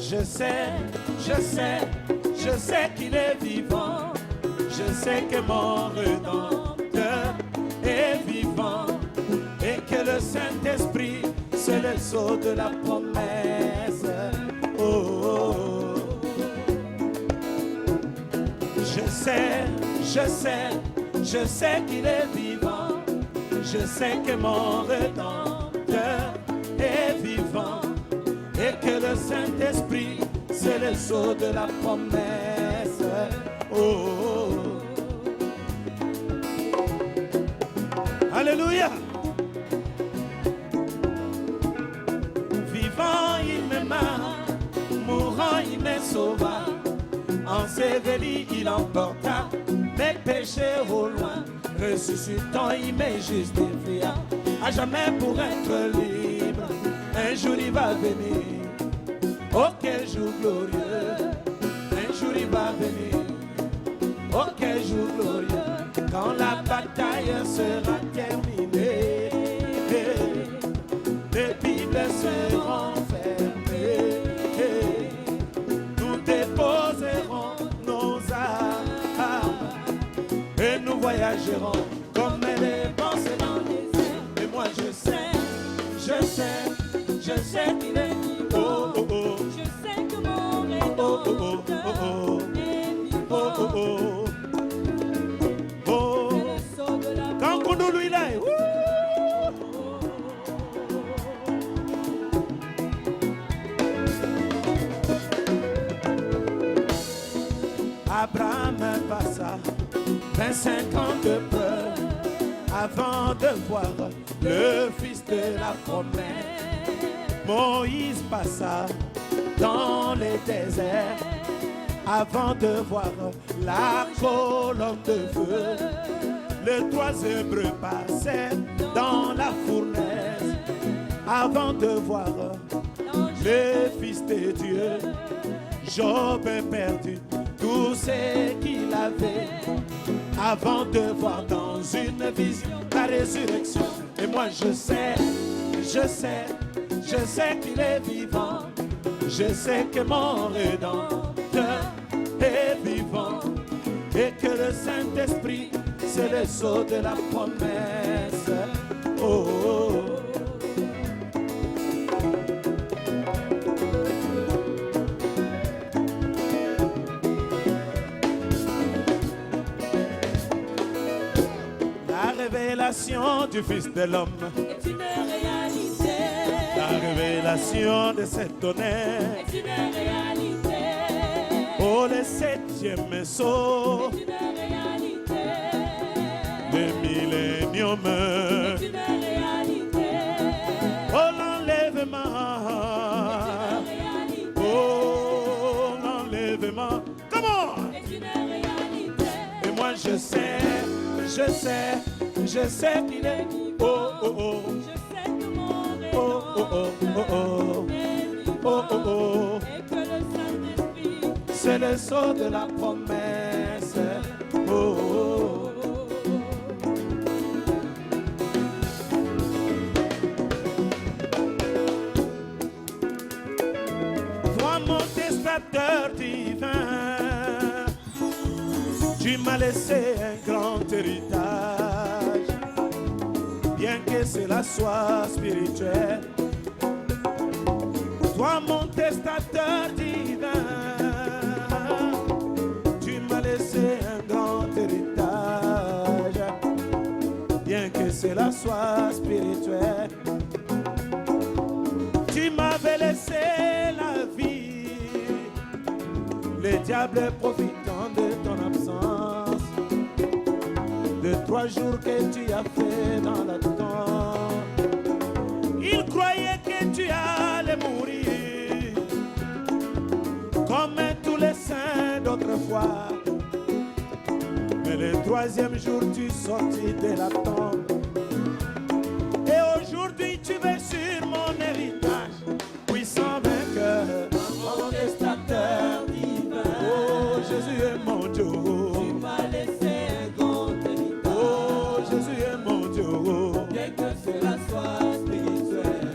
Je sais qu'il est vivant. Je sais que mon Rédempteur est vivant et que le Saint-Esprit, c'est le sceau de la promesse. Oh, oh, oh. Je sais qu'il est vivant. Je sais que mon Rédempteur est vivant et que le Saint-Esprit, c'est le sceau de la promesse. Oh, oh, oh. Alléluia. Vivant, il m'aima, mourant, il me sauva. Enseveli, il emporta mes péchés au loin. Ressuscitant, il me justifia à jamais pour être libre. Un jour il va venir, oh quel jour glorieux. Un jour il va venir, oh quel jour glorieux. Quand la bataille sera terminée, les Bibles seront fermées. Nous déposerons nos armes et nous voyagerons comme les pensées dans les airs. Et moi je sais qu'il est vivant. Oh, oh, oh. Je sais que mon Rédempteur est vivant. C'est le sceau de la Quand on lui là, Abraham passa 25 ans de peur avant de voir le fils de la promesse. Moïse passa dans les déserts avant de voir la colonne de feu. Les trois Hébreux passaient dans la fournaise avant de voir le Fils de Dieu. Job a perdu tout ce qu'il avait avant de voir dans une vision la résurrection. Et moi je sais qu'il est vivant. Je sais que mon Rédempteur est vivant et que le Saint-Esprit, c'est le sceau de la promesse. Oh, oh, oh. La révélation du Fils de l'homme est une réalité. La révélation de cet honneur est une réalité. Oh, le septième sceau, est une réalité. le millénium, est une réalité. oh, l'enlèvement, oh, l'enlèvement. Comment? Est une réalité. Et moi je sais qu'il est. Oh, oh, oh. Je sais que mon Oh, oh, oh, oh, oh. est vivant. Oh, oh, oh. Et que le Saint-Esprit, C'est le sceau de la promesse. Oh, oh, oh. Toi mon testateur divin, tu m'as laissé un grand héritage. Bien que cela soit spirituel, toi mon testateur divin, tu m'as laissé un grand héritage. Bien que cela soit spirituel, tu m'avais laissé la vie. Les diables profitant de ton absence, de 3 jours que tu as fait dans la tombe. Ils croyaient que tu allais mourir comme tous les saints d'autrefois. Mais le 3e jour tu sortis de la tombe. Et aujourd'hui tu veux sur mon héritage, puissant vainqueur, mon testateur divin. Oh Jésus est mon Dieu. tu m'as laissé un grand héritage. Oh Jésus est mon Dieu. Bien que cela soit spirituel.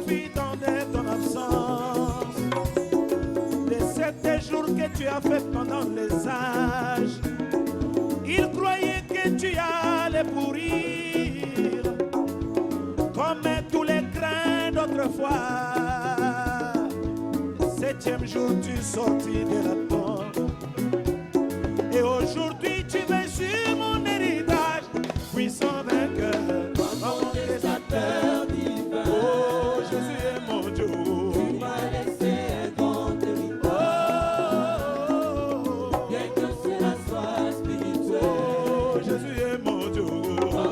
profitant de ton absence, de ces jours que tu as fait pendant les âges. Ils croyaient que tu allais pourrir, comme tous les grains d'autrefois. Septième jour, tu sortis de la tombe. Et aujourd'hui, tu viens sur mon héritage, puissant vainqueur, mon testateur divin. Oh, Jésus est mon Dieu. Tu m'as laissé un grand héritage. Oh, Bien que cela soit spirituel. oh, Jésus est mon Dieu.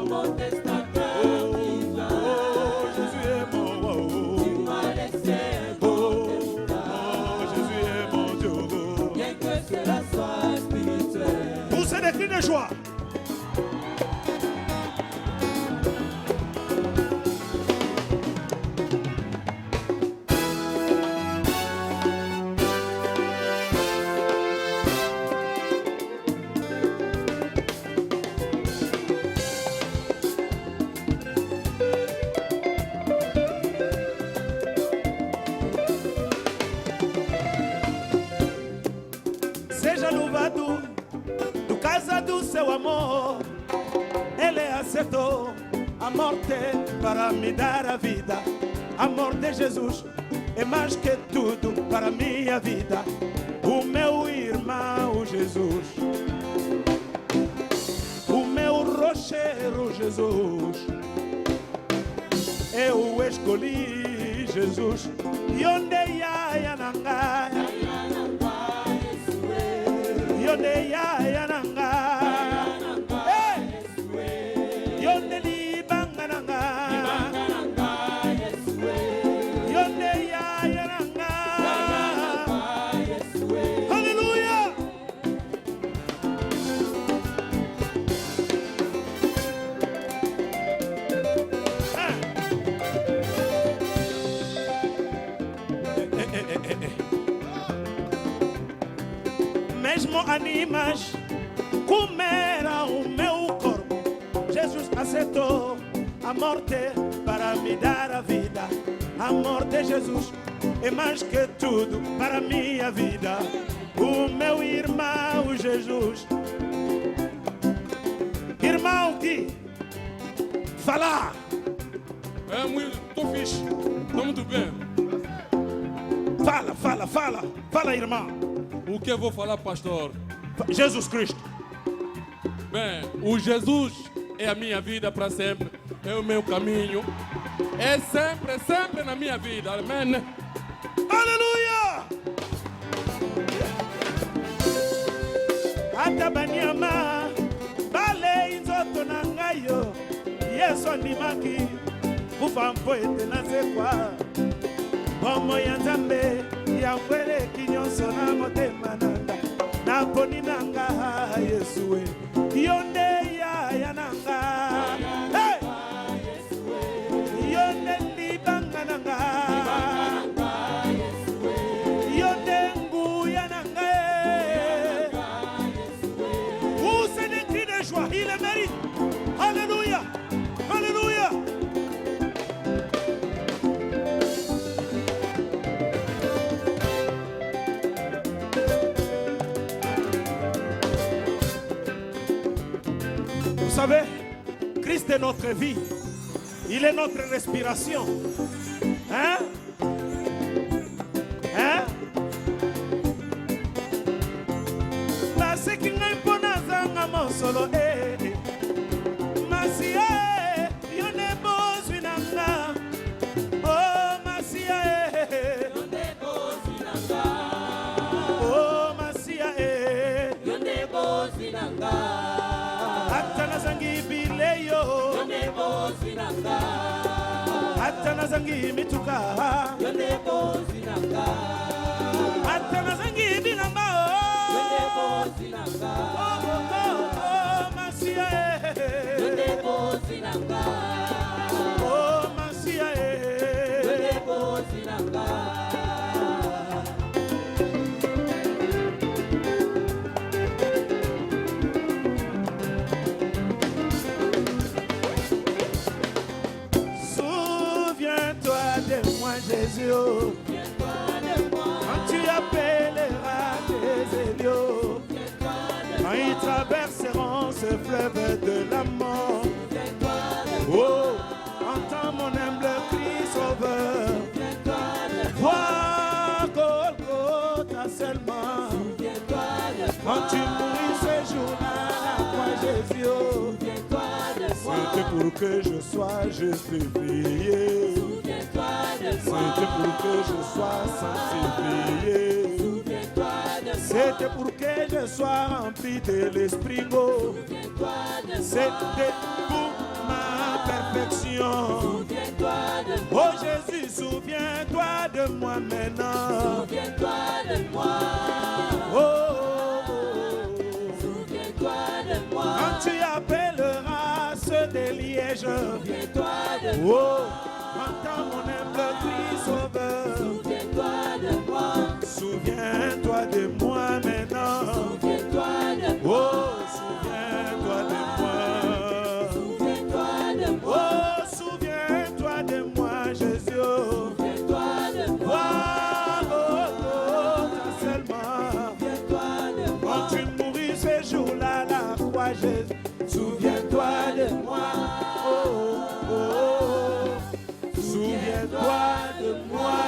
Mon testateur divin. Oh, Jésus est mon roi. Tu m'as laissé un grand héritage. Oh, Jésus est mon Dieu. Bien que cela soit spirituel. Poussez des cris de joie. Seja louvado do casado seu amor. Ele aceitou a morte para me dar a vida. Amor de Jesus é mais que tudo para minha vida. O meu irmão Jesus, o meu rocheiro Jesus, eu escolhi Jesus. E onde ia nanga, yonde ya nanga, yonde li banga nanga, yonde ya nanga. Hallelujah. Mesmo animais comeram o meu corpo, Jesus aceitou a morte para me dar a vida. A morte de Jesus é mais que tudo para minha vida. O meu irmão Jesus, irmão que falar. É muito, tô fixe, tô muito bem. Fala, irmão. O que eu vou falar, pastor? Jesus Cristo. Bem, o Jesus é a minha vida para sempre, é o meu caminho, é sempre na minha vida, amém? Aleluia! Atabanyama bale inzoto na ngayo Yesu andimaki kufa mpo ete nazekwa bomo ya Nzambe yakweleki nyonso na motema nanga naponi nanga Yesu yonde ya nanga hey! Yonde libanga nanga yonde nguya nanga où c'est des cris de joie, il le mérite. Alléluia, alléluia. Vous savez, Christ est notre vie. Il est notre respiration. Hein? Hein? Parce qu'il n'a pas d'azanga mon solo Masia yone bozinanga. Oh Masia Yonde bozinanga. Oh Masia Yonde bozinanga. Atana zangi bileyo. Yonde bozinanga. Atana zangi mituka. Yonde bozinanga. Atana zangi bilamba. Yonde bozinanga. Oh Masia Yonde bozinanga. Oh Masia Yonde bozinanga. Souviens-toi de moi Jésus. Oh. Quand tu appelleras tes élus, quand ils traverseront ce fleuve de la mort, oh, entends mon humble cri sauveur. Vois Golgotha seulement. Quand tu mourris ce jour-là, la croix Jésus, oh. C'était pour que je sois justifié. C'était pour que je sois sanctifié. C'était pour que je sois rempli de l'Esprit beau. C'était pour ma perfection. Oh Jésus, souviens-toi de moi maintenant. Souviens-toi de moi. Oh, oh, oh. Souviens-toi de moi. Quand tu appelleras ceux de Liège, Souviens-toi de moi. oh, entends mon humble cri sauveur. Souviens-toi de moi. Souviens-toi de moi maintenant. Souviens-toi de moi. Oh, souviens-toi de moi. Souviens-toi de moi. Oh, souviens-toi de moi, Jésus. Souviens-toi de moi. Oh, oh, oh, seulement. Souviens-toi de moi. Quand tu mourris ce jour-là, la croix, Jésus. Souviens-toi de moi. Oh, oh, oh. Souviens-toi de moi.